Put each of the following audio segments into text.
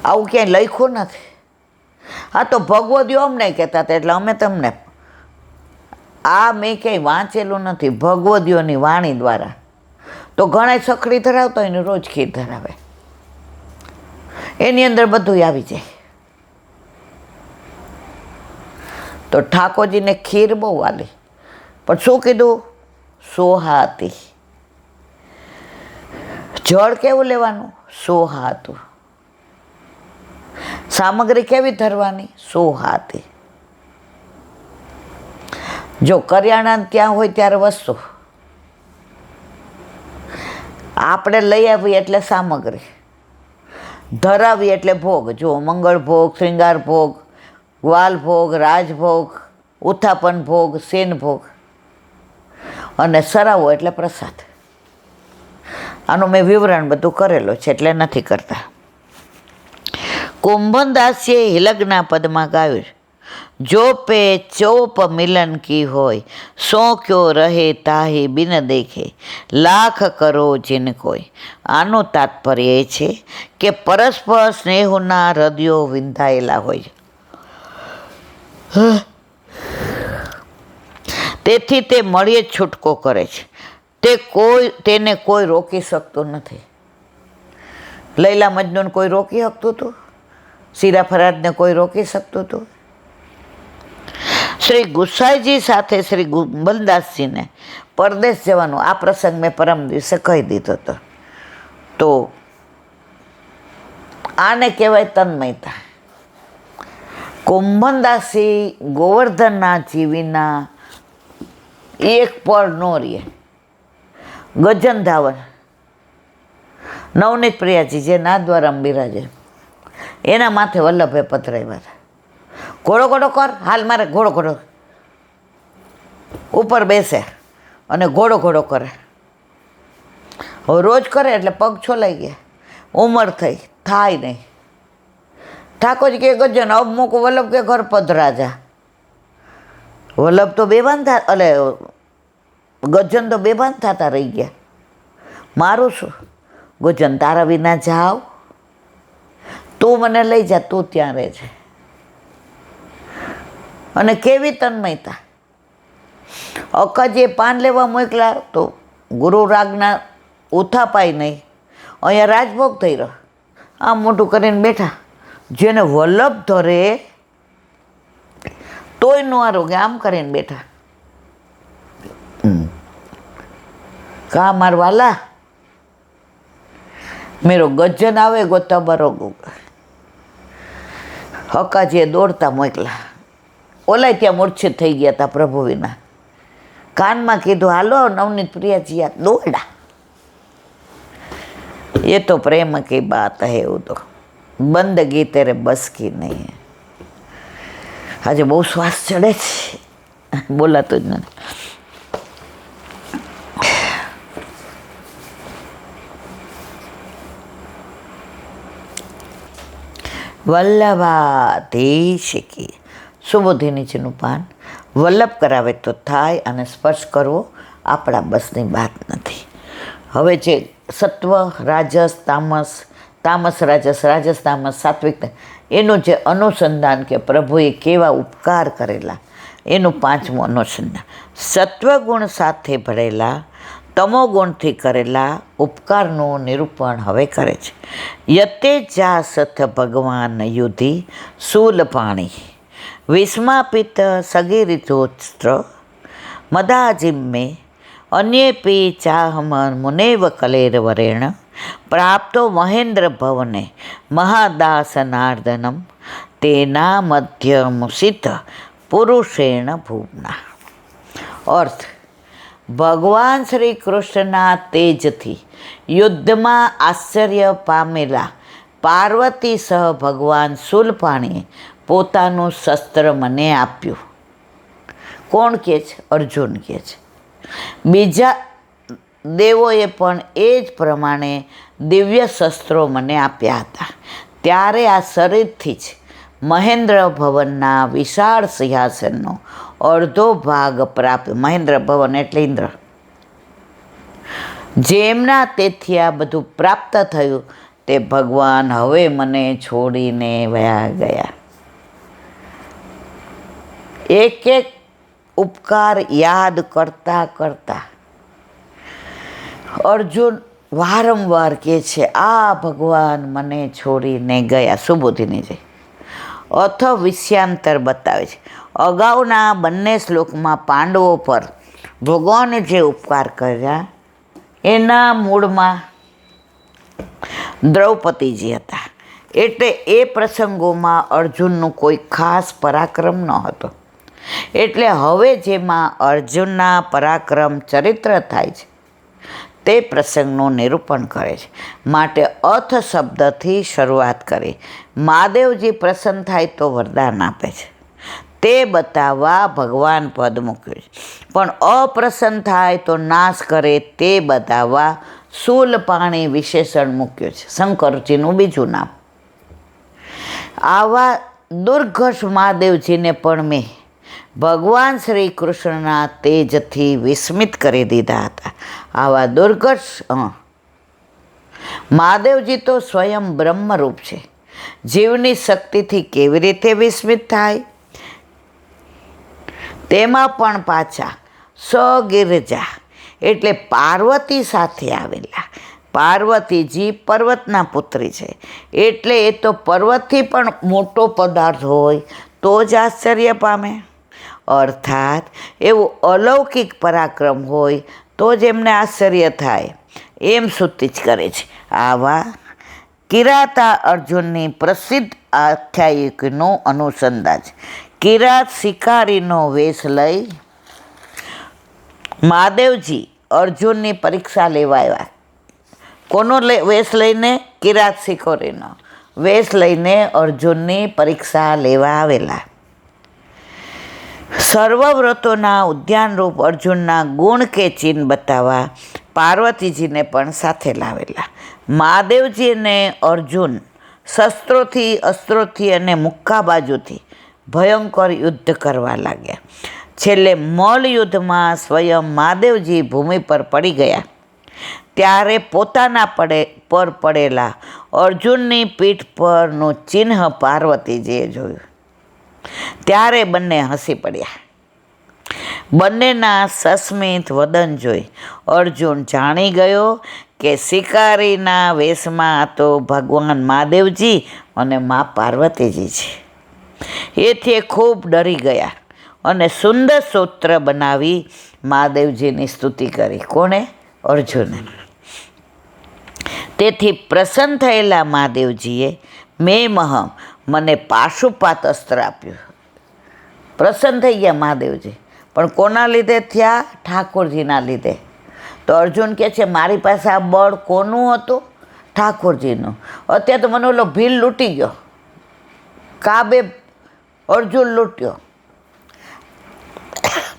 આવું ક્યાંય લખ્યું નથી. આ તો ભગવદ્યો અમને કહેતા હતા, એટલે અમે તમને આ મેં ક્યાંય વાંચેલું નથી ભગવદ્યોની વાણી દ્વારા. તો ઘણા સખડી ધરાવતા હોય ને રોજ ખીર ધરાવે, એની અંદર બધું આવી જાય. તો ઠાકોરજીને ખીર બહુ વાલી, પણ શું કીધું? સોહા હતી. જળ કેવું લેવાનું? સોહા હતું. સામગ્રી કેવી ધરવાની? સોહા હતી. જો કરિયાણા ત્યાં હોય ત્યારે વસ્તુ આપણે લઈ આવીએ એટલે સામગ્રી, ધરાવી એટલે ભોગ. જો મંગળ ભોગ, શ્રૃંગાર ભોગ, ગ્વાલ ભોગ, રાજભોગ, ઉત્થાપન ભોગ, સેન ભોગ, અને સરાવો એટલે પ્રસાદ. આનું મેં વિવરણ બધું કરેલું છે એટલે નથી કરતા. કુંભનદાસીએ હિલગના પદમાં ગાયું, જો પે ચોપ મિલન કી હોય, સો ક્યો રહે તાહી બિન દેખે, લાખ કરો જીન કોઈ. આનું તાત્પર્ય એ છે કે પરસ્પર સ્નેહના હૃદયો વિંધાયેલા હોય, તેથી તે મળીએ છૂટકો કરે છે. તેને કોઈ રોકી શકતું નથી. લૈલા મજનૂન કોઈ રોકી શકતું હતું? સીરા ફરાદને કોઈ રોકી શકતું હતું? શ્રી ગુસાઈજી સાથે શ્રી કુંભનદાસજીને પરદેશ જવાનું આ પ્રસંગ મેં પરમ દિવસે કહી દીધો હતો. તો આને કહેવાય તન્મયતા. કુંભનદાસજી ગોવર્ધનના જીવીના એક પળ નો રીએ. ગજન ધાવન નવનીત પ્રિયાજી જે નાથ દ્વારા બિરાજે, એના માથે વલ્લભે પધરાવ્યા હતા. ઘોડો ઘોડો કર, હાલ મારે ઘોડો ઘોડો ઉપર બેસે અને ઘોડો ઘોડો કરે. હવે રોજ કરે એટલે પગ છોલાઈ ગયા, ઉંમર થઈ, થાય નહીં. ઠાકોરજી કે ગજન અબ મૂકું, વલ્લભ કે ઘર પધરાજા. વલ્લભ તો બેભાન ગજન તો બેભાન થતા રહી ગયા. મારું શું ગજન, તારા વિના જાવ, તું મને લઈ જા, તું ત્યાં રહે છે. અને કેવી તન્મયતા! અક્કાજીએ પાન લેવા મોકલા તો ગુરુ રાજ્ઞા ઉથાપાય નહીં, અહીંયા રાજભોગ થઈ રહ્યો, આમ મોટું કરીને બેઠા. જેને વલ્લભ ધરે તોય નો આરોગ્ય આમ કરીને બેઠા. કા મારવાલા મેરો ગજન આવે ગો તબરો ગો. હકાજીએ દોડતા મોકલા. ઓલાય ત્યાં મૂર્છિત થઈ ગયા હતા પ્રભુ વિના. કાનમાં કીધું હાલો નવનીત પ્રિયાજી, આ દોડા. એ તો પ્રેમ કી બાત હે, એવું તો બંદગી તેરે બસ કી નહીં. આજે બહુ શ્વાસ ચડે છે, બોલાતું જ નથી. વલ્લભાધીશ કી. સુબોધી નીચેનું પાન વલ્લભ કરાવે તો થાય, અને સ્પર્શ કરવો આપણા બસની વાત નથી. હવે જે સત્વ, રાજસ, તામસ, તામસ રાજસ, રાજસ તામસ, સાત્વિક, એનું જે અનુસંધાન કે પ્રભુએ કેવા ઉપકાર કરેલા, એનું પાંચમું અનુસંધાન. સત્વગુણ સાથે ભળેલા તમોગુણથી કરેલા ઉપકારનું નિરૂપણ હવે કરે છે. યતે જા સથ ભગવાન યુધિ શૂલ પાણી, વિસ્માપિત સગીરિતોસ્ત્ર મદાજિમ્મે, અન્યેપી ચાહમન મુનેવ કલેર વરેણ, પ્રાપ્તો મહેન્દ્ર ભવને મહાદાસ નાર્દનમ, તેના મધ્ય મુસિત પુરુષેણ ભૂમના. અર્થ: ભગવાન શ્રી કૃષ્ણના તેજથી યુદ્ધમાં આશ્ચર્ય પામેલા પાર્વતી સહ ભગવાન શૂલપાણીએ પોતાનું શસ્ત્ર મને આપ્યું. કોણ કહે છે? અર્જુન કહે છે. બીજા દેવોએ પણ એ જ પ્રમાણે દિવ્ય શસ્ત્રો મને આપ્યા હતા. ત્યારે આ શરીરથી જ મહેન્દ્ર ભવનના વિશાળ સિંહાસનનો અડધો ભાગ પ્રાપ્ત. મહેન્દ્ર ભવન એટલે ઇન્દ્ર. જેમના તેથી આ બધું પ્રાપ્ત થયું તે ભગવાન હવે મને છોડીને વયા ગયા. એક એક ઉપકાર યાદ કરતાં કરતાં અર્જુન વારંવાર કહે છે, આ ભગવાન મને છોડીને ગયા. સુબોધિની જઈ અથ વિષયાંતર બતાવે છે. અગાઉના બંને શ્લોકમાં પાંડવો પર ભગવાને જે ઉપકાર કર્યા એના મૂળમાં દ્રૌપદીજી હતા. એટલે એ પ્રસંગોમાં અર્જુનનું કોઈ ખાસ પરાક્રમ ન હતો. એટલે હવે જેમાં અર્જુનના પરાક્રમ ચરિત્ર થાય છે તે પ્રસંગનું નિરૂપણ કરે છે. માટે અથ શબ્દથી શરૂઆત કરી. મહાદેવજી પ્રસન્ન થાય તો વરદાન આપે છે તે બતાવવા ભગવાન પદ મૂક્યું છે. પણ અપ્રસન્ન થાય તો નાશ કરે તે બતાવવા શૂલપાણી વિશેષણ મૂક્યું છે, શંકરજીનું બીજું નામ. આવા દુર્ઘટ મહાદેવજીને પણ મેં ભગવાન શ્રી કૃષ્ણના તેજથી વિસ્મિત કરી દીધા હતા. આવા દુર્ઘટ મહાદેવજી તો સ્વયં બ્રહ્મરૂપ છે. જીવની શક્તિથી કેવી રીતે વિસ્મિત થાય? તેમાં પણ પાછા સગિરજા એટલે પાર્વતી સાથે આવેલા. પાર્વતીજી પર્વતના પુત્રી છે એટલે એ તો પર્વતથી પણ મોટો પદાર્થ હોય તો જ આશ્ચર્ય પામે. અર્થાત એવું અલૌકિક પરાક્રમ હોય તો જ એમને આશ્ચર્ય થાય એમ સ્તુતિ જ કરે છે. આવા કિરાતા અર્જુનની પ્રસિદ્ધ આખ્યાયિકનો અનુસંધાન છે. કિરાત શિકારીનો વેશ લઈ મહાદેવજી અર્જુનની પરીક્ષા લેવા આવ્યા. કોનો વેશ લઈને? કિરાત શિકારીનો વેશ લઈને અર્જુનની પરીક્ષા લેવા આવેલા. સર્વવ્રતોના ઉદ્યાનરૂપ અર્જુનના ગુણ કે ચિહ્ન બતાવવા પાર્વતીજીને પણ સાથે લાવેલા. મહાદેવજી અને અર્જુન શસ્ત્રોથી, અસ્ત્રોથી અને મુક્કા બાજુથી ભયંકર યુદ્ધ કરવા લાગ્યા. છેલ્લે મલ્લયુદ્ધમાં સ્વયં મહાદેવજી ભૂમિ પર પડી ગયા ત્યારે પોતાના પર પડેલા અર્જુનની પીઠ પરનું ચિહ્ન પાર્વતીજીએ જોયું. ત્યારે બંને હસી પડ્યા. બંનેના સસ્મિત વદન જોઈ અર્જુન જાણી ગયો કે શિકારીના વેશમાં તો ભગવાન મહાદેવજી અને મા પાર્વતીજી છે. એથી ખૂબ ડરી ગયા અને સુંદર સૂત્ર બનાવી મહાદેવજીની સ્તુતિ કરી. કોણે? અર્જુને. તેથી પ્રસન્ન થયેલા મહાદેવજીએ મેમહમ મને પાશુપાત અસ્ત્ર આપ્યું. પ્રસન્ન થઈ ગયા મહાદેવજી, પણ કોના લીધે થયા? ઠાકોરજીના લીધે. તો અર્જુન કહે છે મારી પાસે આ બળ કોનું હતું? ઠાકોરજીનું. અત્યારે તો મને ઓલો ભીલ લૂંટી ગયો, કાબે અર્જુન લૂંટ્યો.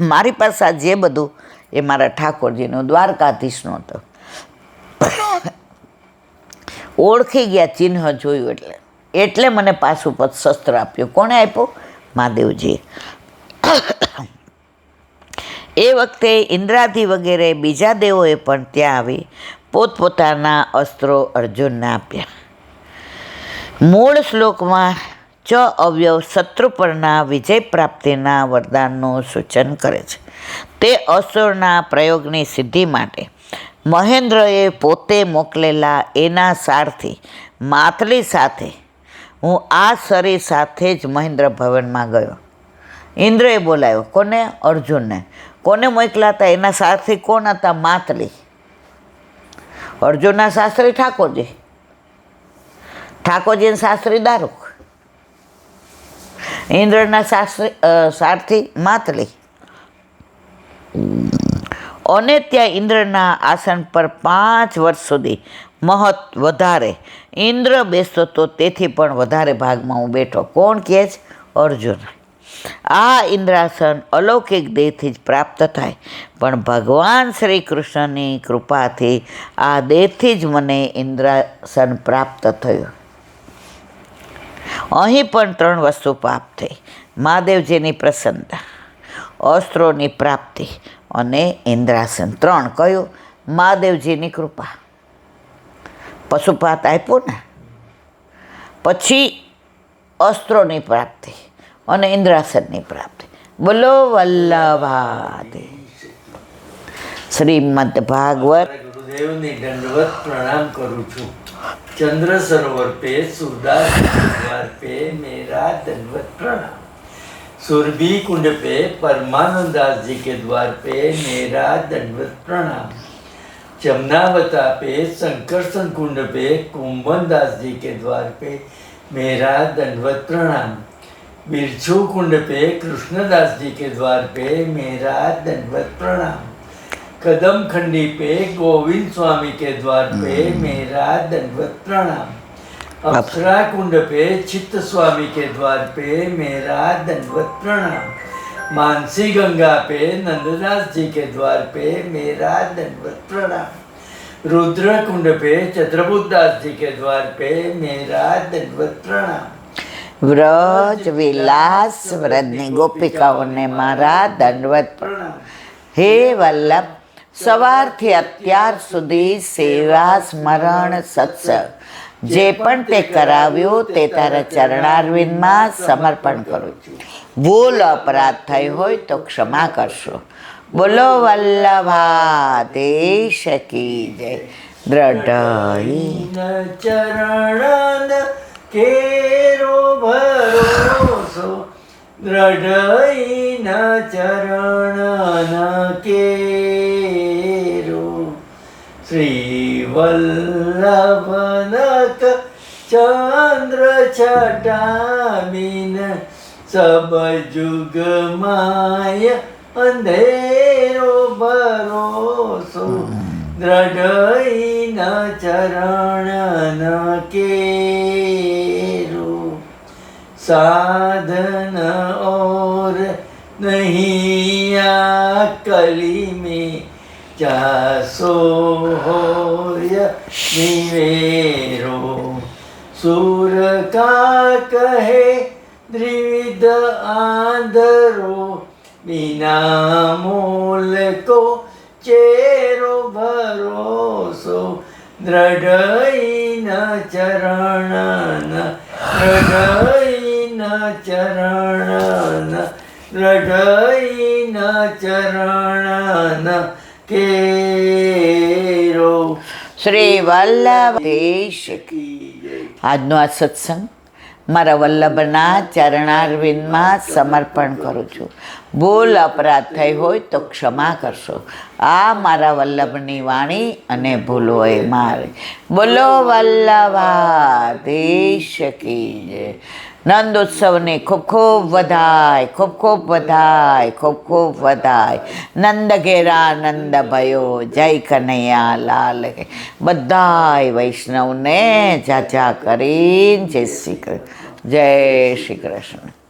મારી પાસે આ જે બધું એ મારા ઠાકોરજીનું, દ્વારકાધીશનું હતું. ઓળખી ગયા, ચિહ્ન જોયું એટલે મને પાશુપત શસ્ત્ર આપ્યું. કોણે આપ્યું? મહાદેવજીએ. એ વખતે ઇન્દ્રાદી વગેરે બીજા દેવોએ પણ ત્યાં આવી પોતપોતાના અસ્ત્રો અર્જુનને આપ્યા. મૂળ શ્લોકમાં ચ અવયવ શત્રુ પરના વિજય પ્રાપ્તિના વરદાનનું સૂચન કરે છે. તે અસ્ત્રોના પ્રયોગની સિદ્ધિ માટે મહેન્દ્રએ પોતે મોકલેલા એના સારથી માતલી સાથે હું આ શરીર સાથે જ મહેન્દ્ર ભવનમાં ગયો. ઇન્દ્રએ બોલાવ્યો. કોને? અર્જુનને. કોને મોકલા હતા? એના સારથી કોણ હતા? માતલી. અર્જુનના શાસ્ત્રી ઠાકોરજી, ઠાકોરજીના શાસ્ત્રી દારૂક, ઇન્દ્રના સારથી માતલી. અને ત્યાં ઇન્દ્રના આસન પર 5 વર્ષ સુધી વધારે ઇન્દ્ર બેસતો તો તેથી પણ વધારે ભાગમાં હું બેઠો. કોણ કહે છે? અર્જુન. આ ઇન્દ્રાસન અલૌકિક દેહથી જ પ્રાપ્ત થાય, પણ ભગવાન શ્રી કૃષ્ણની કૃપાથી આ દેહથી જ મને ઇન્દ્રાસન પ્રાપ્ત થયું. અહીં પણ 3 વસ્તુ પ્રાપ્ત થઈ: મહાદેવજીની પ્રસન્નતા, અસ્ત્રોની પ્રાપ્તિ અને ઇન્દ્રાસન. 3 કયું? મહાદેવજીની કૃપા. પશુપાત આપ્યો ને પછી અસ્ત્રોની પ્રાપ્તિ અને ઇન્દ્રાસનની પ્રાપ્તિ. બોલો વલ્લભાદે. શ્રીમદ ભાગવત. ગુરુદેવને દંડવત પ્રણામ કરું છું. ચંદ્ર સરોવર पे सूरदास के द्वार पे मेरा दंडवत प्रणाम. सुरभि कुंड पे परमानंद दास जी के द्वार पे मेरा दंडवत प्रणाम. जमुनावता पे संकर्षण कुंड पे कुंभन दास जी के द्वार पे मेरा दंडवत प्रणाम. बिरछू कुंड पे कृष्णदास जी के द्वार पे मेरा दंडवत प्रणाम. कदम खंडी पे गोविंद स्वामी के द्वार पे मेरा दंडवत प्रणाम. अप्सरा कुंड पे चित्त स्वामी के द्वार पे मेरा दंडवत प्रणाम. मानसी गंगा पे नंददास जी के द्वार पे मेरा दंडवत प्रणाम. रुद्र कुंड पे चंद्रबुद्ध दास जी के द्वार पे मेरा दंडवत प्रणाम. વ્રજ વિલાસ વ્રજની ગોપિકાઓને મારા દંડવત પ્રણામ. હે વલ્લભ, સવારથી અત્યાર સુધી સેવા સ્મરણ સત્સંગ જે પણ તે કરાવ્યું તે તારા ચરણારવિંદમાં સમર્પણ કરું છું. ભૂલ અપરાધ થઈ હોય તો ક્ષમા કરશો. બોલો વલ્લભાધીશ કી જય. દ્રઢ ચરણ કેરો ભરોસો દ્રઢઈન ચરણ કેરો. શ્રી વલ્લભનક ચંદ્ર છટામીન સબ જુગ માય અંધેરો ભરોસો દ્રઢઈન ચરણ કેરો. साधन और नहीं आ कली में चासो हो निवेरो. सूर का कहे द्विविध आंधरो बिना मोल को चेरो भरोસો. દ્રઢઈન ચરણ દ્રઢઈન ચરણ દ્રઢઈન ચરણ કેરો. શ્રી વલ્લભેશ કી. આજનો આ સત્સંગ મારા વલ્લભના ચરણારવિંદમાં સમર્પણ કરું છું. ભૂલ અપરાધ થઈ હોય તો ક્ષમા કરશો. આ મારા વલ્લભની વાણી અને ભૂલો એ મારે. બોલો વલ્લભાધીશ કી જય. નંદ ઉત્સવની ખૂબ ખૂબ વધાય, ખૂબ ખૂબ વધાય, ખૂબ ખૂબ વધાય. નંદ ઘેરા નંદ ભયો, જય કનૈયા લાલ કે. બધાય વૈષ્ણવને જાજા કરીને જય શ્રી કૃષ્ણ. જય શ્રી કૃષ્ણ.